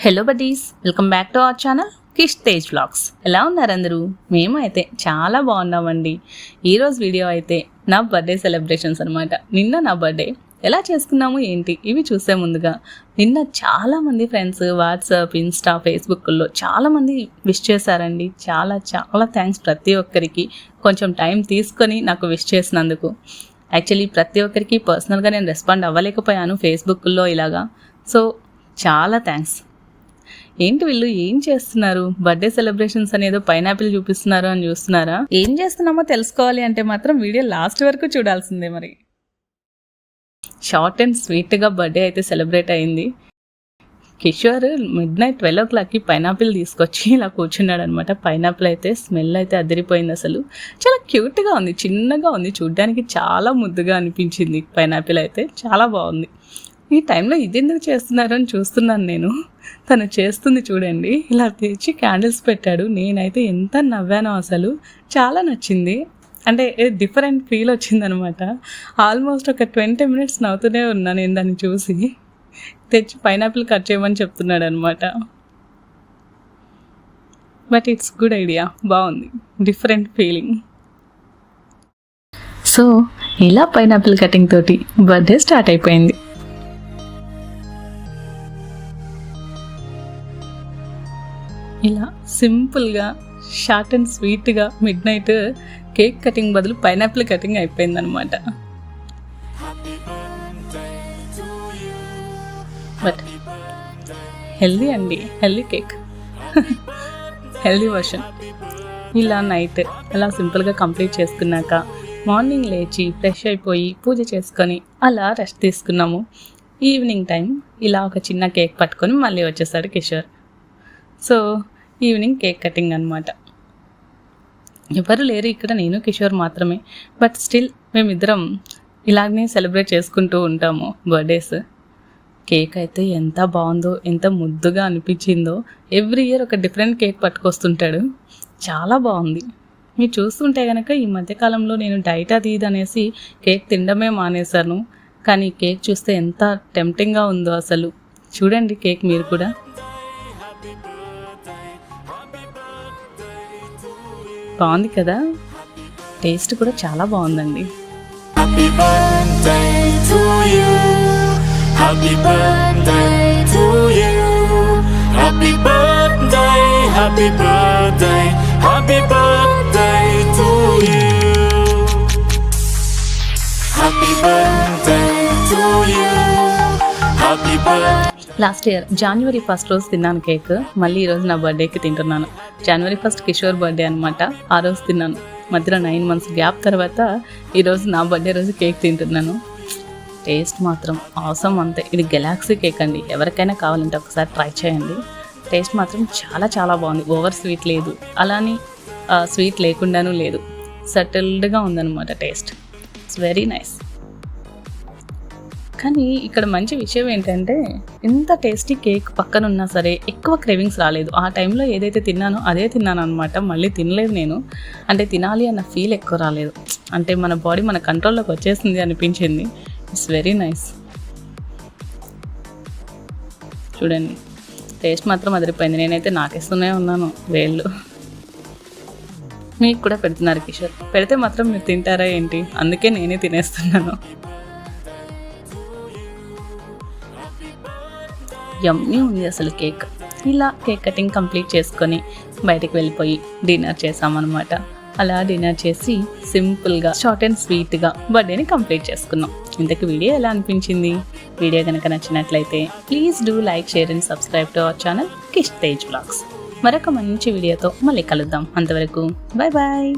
Hello buddies, welcome back to our channel Kish Tej vlogs. ఎలా ఉన్నారు అందరూ? మేము అయితే చాలా బాగున్నామండి. ఈరోజు వీడియో అయితే నా బర్త్డే సెలబ్రేషన్స్ అనమాట. నిన్న నా బర్త్డే ఎలా చేసుకున్నాము ఏంటి ఇవి చూసే ముందుగా, నిన్న చాలామంది ఫ్రెండ్స్ వాట్సాప్, ఇన్స్టా, ఫేస్బుక్లో చాలామంది విష్ చేశారండి. చాలా చాలా థ్యాంక్స్ ప్రతి ఒక్కరికి. కొంచెం టైం తీసుకొని నాకు విష్ చేసినందుకు. యాక్చువల్లీ ప్రతి ఒక్కరికి పర్సనల్గా నేను రెస్పాండ్ అవ్వలేకపోయాను ఫేస్బుక్లో ఇలాగా. సో చాలా థ్యాంక్స్. ఏంటి వీళ్ళు ఏం చేస్తున్నారు? బర్త్డే సెలబ్రేషన్స్ అనేదో పైనాపిల్ చూపిస్తున్నారు అని చూస్తున్నారా? ఏం చేస్తున్నామో తెలుసుకోవాలి అంటే మాత్రం వీడియో లాస్ట్ వరకు చూడాల్సిందే. మరి షార్ట్ అండ్ స్వీట్గా బర్త్డే అయితే సెలబ్రేట్ అయింది. కిషోర్ మిడ్నైట్ 12 o'clockకి పైనాపిల్ తీసుకొచ్చి ఇలా కూర్చున్నాడు అనమాట. పైనాపిల్ అయితే స్మెల్ అయితే అదిరిపోయింది. అసలు చాలా క్యూట్గా ఉంది, చిన్నగా ఉంది, చూడ్డానికి చాలా ముద్దుగా అనిపించింది. పైనాపిల్ అయితే చాలా బాగుంది. ఈ టైంలో ఇది ఎందుకు చేస్తున్నారు అని చూస్తున్నాను నేను. తను చేస్తుంది చూడండి, ఇలా తెచ్చి క్యాండిల్స్ పెట్టాడు. నేనైతే ఎంత నవ్వానో, అసలు చాలా నచ్చింది. అంటే డిఫరెంట్ ఫీల్ వచ్చిందనమాట. ఆల్మోస్ట్ ఒక 20 minutes నవ్వుతూనే ఉన్నా నేను దాన్ని చూసి. తెచ్చి పైనాపిల్ కట్ చేయమని చెప్తున్నాడు అనమాట. బట్ ఇట్స్ గుడ్ ఐడియా, బాగుంది, డిఫరెంట్ ఫీలింగ్. సో ఇలా పైనాపిల్ కటింగ్ తోటి బర్త్డే స్టార్ట్ అయిపోయింది. ఇలా సింపుల్గా షార్ట్ అండ్ స్వీట్గా మిడ్నైట్ కేక్ కటింగ్ బదులు పైనాపిల్ కటింగ్ అయిపోయిందనమాట. బట్ హెల్దీ అండి, హెల్దీ కేక్, హెల్దీ వర్షన్. ఇలా నైట్ అలా సింపుల్గా కంప్లీట్ చేసుకున్నాక మార్నింగ్ లేచి ఫ్రెష్ అయిపోయి పూజ చేసుకొని అలా రెస్ట్ తీసుకున్నాము. ఈవినింగ్ టైం ఇలా ఒక చిన్న కేక్ పట్టుకొని మళ్ళీ వచ్చేసాడు Kishore. So evening cake cutting అనమాట. ఎవరు లేరు ఇక్కడ, నేను కిషోర్ మాత్రమే. బట్ స్టిల్ మేమిద్దరం ఇలాగనే సెలబ్రేట్ చేసుకుంటూ ఉంటాము బర్త్డేస్. కేక్ అయితే ఎంత బాగుందో, ఎంత ముద్దుగా అనిపించిందో. ఎవ్రీ ఇయర్ ఒక డిఫరెంట్ కేక్ పట్టుకొస్తుంటాడు, చాలా బాగుంది. మీరు చూస్తుంటే కనుక ఈ మధ్యకాలంలో నేను డైట్ అది ఇది అనేసి కేక్ తినడమే మానేశాను. కానీ కేక్ చూస్తే ఎంత టెంప్టింగ్గా ఉందో అసలు. చూడండి కేక్ మీరు కూడా. బాగుంది కదా, టేస్ట్ కూడా చాలా బాగుందండి. Happy birthday to you. Happy birthday to you. Happy birthday, happy birthday, happy birthday to you. Happy birthday to you. Happy birthday. Last year January 1st రోజు తిన్నాను కేక్. మళ్ళీ ఈరోజు నా బర్త్డేకి తింటున్నాను. January 1st కిషోర్ బర్త్డే అనమాట. ఆ రోజు తిన్నాను. మధ్యలో 9 months గ్యాప్ తర్వాత ఈరోజు నా బర్త్డే రోజు కేక్ తింటున్నాను. టేస్ట్ మాత్రం అవసరం అంతే. ఇది గెలాక్సీ కేక్ అండి, ఎవరికైనా కావాలంటే ఒకసారి ట్రై చేయండి. టేస్ట్ మాత్రం చాలా చాలా బాగుంది. ఓవర్ స్వీట్ లేదు, అలాని స్వీట్ లేకుండానూ లేదు. సెటిల్డ్గా ఉందన్నమాట టేస్ట్. It's very nice. కానీ ఇక్కడ మంచి విషయం ఏంటంటే, ఇంత టేస్టీ కేక్ పక్కన ఉన్నా సరే ఎక్కువ క్రేవింగ్స్ రాలేదు. ఆ టైంలో ఏదైతే తిన్నానో అదే తిన్నాను అనమాట. మళ్ళీ తినలేదు నేను. అంటే తినాలి అన్న ఫీల్ ఎక్కువ రాలేదు. అంటే మన బాడీ మన కంట్రోల్లోకి వచ్చేసింది అనిపించింది. It's very nice. చూడండి టేస్ట్ మాత్రం అదిరిపోయింది. నేనైతే నాకేస్తూనే ఉన్నాను వేళ్ళు. మీకు కూడా పెడుతున్నారు కిషోర్. పెడితే మాత్రం మీరు తింటారా ఏంటి? అందుకే నేనే తినేస్తున్నాను. యమ్మీ ఉంది అసలు కేక్. ఇలా కేక్ కటింగ్ కంప్లీట్ చేసుకొని బయటకు వెళ్ళిపోయి డిన్నర్ చేసామన్నమాట. అలా డిన్నర్ చేసి సింపుల్గా షార్ట్ అండ్ స్వీట్గా బర్త్డేని కంప్లీట్ చేసుకున్నాం. ఇంతకు వీడియో ఎలా అనిపించింది? వీడియో కనుక నచ్చినట్లయితే please do like, share and subscribe to our channel Kish Tej vlogs. మరొక మంచి వీడియోతో మళ్ళీ కలుద్దాం. అంతవరకు బాయ్ బాయ్.